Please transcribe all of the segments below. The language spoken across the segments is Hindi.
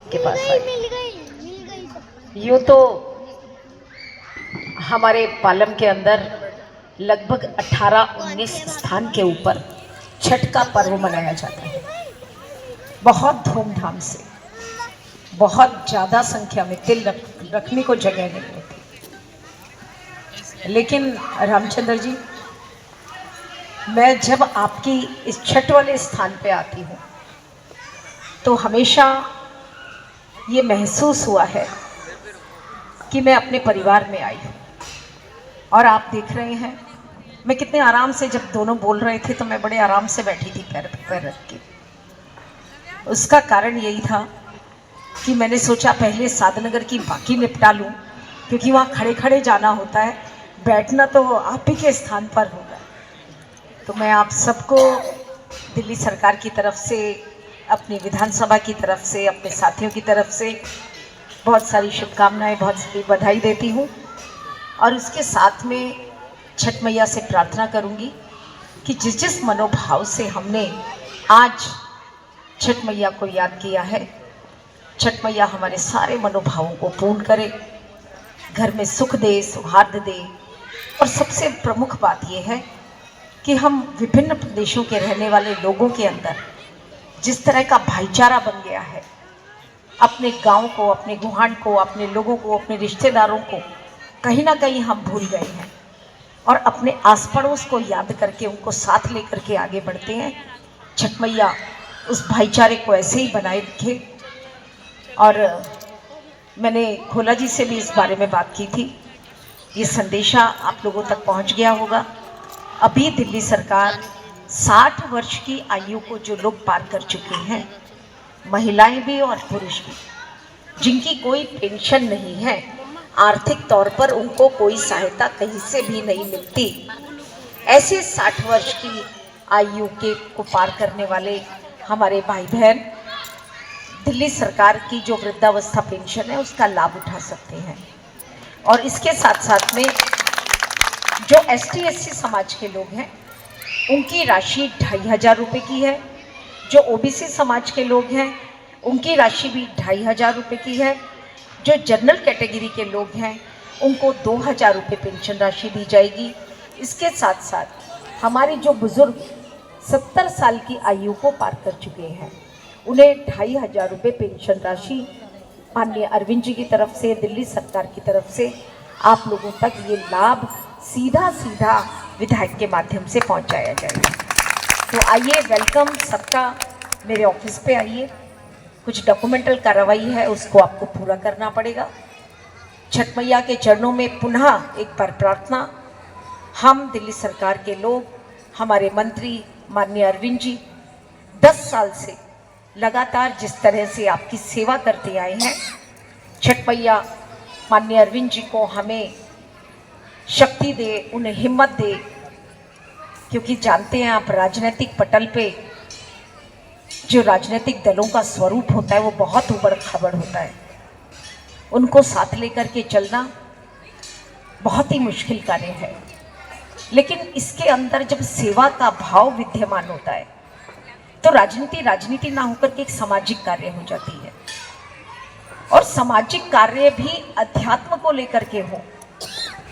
आपके पास आई। यूँ तो हमारे पालम के अंदर लगभग 18-19 स्थान के ऊपर छठ का पर्व मनाया जाता है, बहुत धूमधाम से, बहुत ज़्यादा संख्या में तिल रखने को जगह नहीं होती। लेकिन रामचंद्र जी, मैं जब आपकी इस छठ वाले स्थान पे आती हूँ तो हमेशा ये महसूस हुआ है कि मैं अपने परिवार में आई हूँ। और आप देख रहे हैं मैं कितने आराम से, जब दोनों बोल रहे थे तो मैं बड़े आराम से बैठी थी पैर पे पैर रख के। उसका कारण यही था कि मैंने सोचा पहले साधनगर की बाकी निपटा लूँ, क्योंकि वहाँ खड़े खड़े जाना होता है, बैठना तो आप ही के स्थान पर होगा। तो मैं आप सबको दिल्ली सरकार की तरफ से, अपनी विधानसभा की तरफ से, अपने साथियों की तरफ से बहुत सारी शुभकामनाएं, बहुत सारी बधाई देती हूँ। और उसके साथ में छठ मैया से प्रार्थना करूँगी कि जिस जिस मनोभाव से हमने आज छठ मैया को याद किया है, छठ मैया हमारे सारे मनोभावों को पूर्ण करे, घर में सुख दे, सौहार्द दे। और सबसे प्रमुख बात यह है कि हम विभिन्न प्रदेशों के रहने वाले लोगों के अंदर जिस तरह का भाईचारा बन गया है, अपने गांव को, अपने गुहान को, अपने लोगों को, अपने रिश्तेदारों को कहीं ना कहीं हम भूल गए हैं और अपने आस पड़ोस को याद करके उनको साथ लेकर के आगे बढ़ते हैं। छठ मैया उस भाईचारे को ऐसे ही बनाए रखे। और मैंने खोला जी से भी इस बारे में बात की थी, ये संदेशा आप लोगों तक पहुंच गया होगा। अभी दिल्ली सरकार 60 वर्ष की आयु को जो लोग पार कर चुके हैं, महिलाएं भी और पुरुष भी, जिनकी कोई पेंशन नहीं है, आर्थिक तौर पर उनको कोई सहायता कहीं से भी नहीं मिलती, ऐसे 60 वर्ष की आयु के को पार करने वाले हमारे भाई बहन दिल्ली सरकार की जो वृद्धावस्था पेंशन है उसका लाभ उठा सकते हैं। और इसके साथ साथ में जो ST/SC समाज के लोग हैं उनकी राशि 2500 रुपये की है। जो OBC समाज के लोग हैं उनकी राशि भी 2500 रुपये की है। जो जनरल कैटेगरी के लोग हैं उनको 2000 रुपये पेंशन राशि दी जाएगी। इसके साथ साथ हमारे जो बुज़ुर्ग 70 साल की आयु को पार कर चुके हैं उन्हें 2500 रुपये पेंशन राशि माननीय अरविंद जी की तरफ से, दिल्ली सरकार की तरफ से आप लोगों तक ये लाभ सीधा सीधा विधायक के माध्यम से पहुंचाया जाएगा। तो आइए, वेलकम सबका, मेरे ऑफिस पे आइए। कुछ डॉक्यूमेंटल कार्रवाई है उसको आपको पूरा करना पड़ेगा। छठ मैया के चरणों में पुनः एक बार प्रार्थना। हम दिल्ली सरकार के लोग, हमारे मंत्री माननीय अरविंद जी 10 साल से लगातार जिस तरह से आपकी सेवा करते आए हैं, छठ मैया माननीय अरविंद जी को हमें शक्ति दे, उन्हें हिम्मत दे, क्योंकि जानते हैं आप राजनीतिक पटल पे जो राजनीतिक दलों का स्वरूप होता है वो बहुत उबड़ खाबड़ होता है। उनको साथ लेकर के चलना बहुत ही मुश्किल कार्य है, लेकिन इसके अंदर जब सेवा का भाव विद्यमान होता है तो राजनीति ना होकर के एक सामाजिक कार्य हो जाती है। और सामाजिक कार्य भी अध्यात्म को लेकर के हो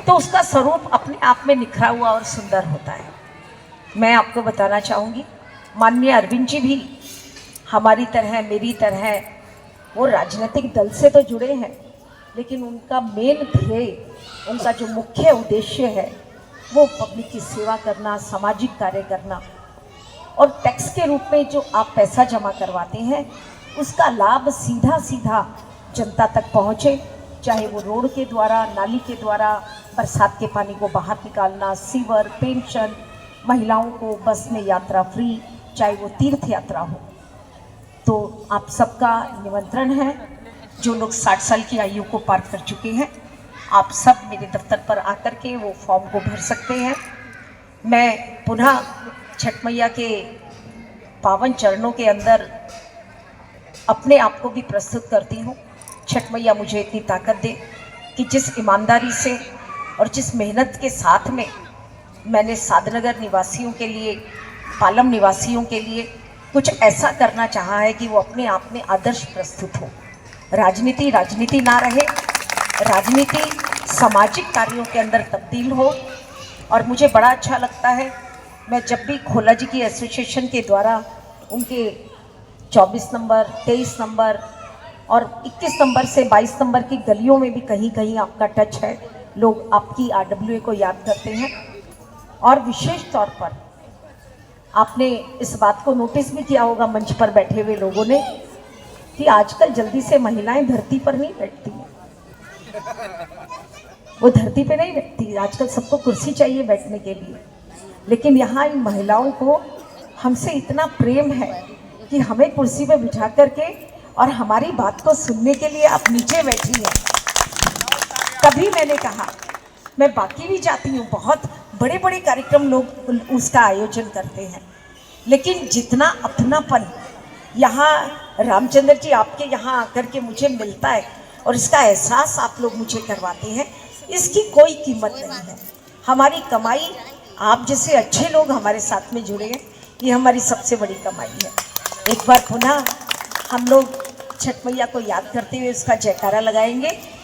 तो उसका स्वरूप अपने आप में निखरा हुआ और सुंदर होता है। मैं आपको बताना चाहूँगी, माननीय अरविंद जी भी हमारी तरह, मेरी तरह, वो राजनीतिक दल से तो जुड़े हैं, लेकिन उनका मेन ध्येय, उनका जो मुख्य उद्देश्य है वो पब्लिक की सेवा करना, सामाजिक कार्य करना। और टैक्स के रूप में जो आप पैसा जमा करवाते हैं उसका लाभ सीधा सीधा जनता तक पहुँचे, चाहे वो रोड के द्वारा, नाली के द्वारा, बरसात के पानी को बाहर निकालना, सीवर, पेंशन, महिलाओं को बस में यात्रा फ्री, चाहे वो तीर्थ यात्रा हो। तो आप सबका निमंत्रण है, जो लोग 60 साल की आयु को पार कर चुके हैं, आप सब मेरे दफ्तर पर आकर के वो फॉर्म को भर सकते हैं। मैं पुनः छठ मैया के पावन चरणों के अंदर अपने आप को भी प्रस्तुत करती हूँ। छठ मैया मुझे इतनी ताकत दे कि जिस ईमानदारी से और जिस मेहनत के साथ में मैंने साधनगर निवासियों के लिए, पालम निवासियों के लिए कुछ ऐसा करना चाहा है कि वो अपने आप में आदर्श प्रस्तुत हो। राजनीति राजनीति ना रहे, राजनीति सामाजिक कार्यों के अंदर तब्दील हो। और मुझे बड़ा अच्छा लगता है, मैं जब भी खोला जी की एसोसिएशन के द्वारा उनके 24 नंबर, 23 नंबर और 21 नंबर से 22 नंबर की गलियों में भी कहीं कहीं आपका टच है, लोग आपकी RWA को याद करते हैं। और विशेष तौर पर आपने इस बात को नोटिस भी किया होगा मंच पर बैठे हुए लोगों ने कि आजकल जल्दी से महिलाएं धरती पर नहीं बैठती हैं, वो धरती पे नहीं बैठती। आजकल सबको कुर्सी चाहिए बैठने के लिए, लेकिन यहाँ इन महिलाओं को हमसे इतना प्रेम है कि हमें कुर्सी पे बिठा करके और हमारी बात को सुनने के लिए आप नीचे बैठी हैं। तभी मैंने कहा, मैं बाकी भी जाती हूँ, बहुत बड़े बड़े कार्यक्रम लोग उसका आयोजन करते हैं, लेकिन जितना अपनापन यहाँ रामचंद्र जी आपके यहाँ आकर के मुझे मिलता है और इसका एहसास आप लोग मुझे करवाते हैं, इसकी कोई कीमत नहीं है। हमारी कमाई, आप जैसे अच्छे लोग हमारे साथ में जुड़े हैं, ये हमारी सबसे बड़ी कमाई है। एक बार पुनः हम लोग छठ मैया को याद करते हुए उसका जयकारा लगाएंगे।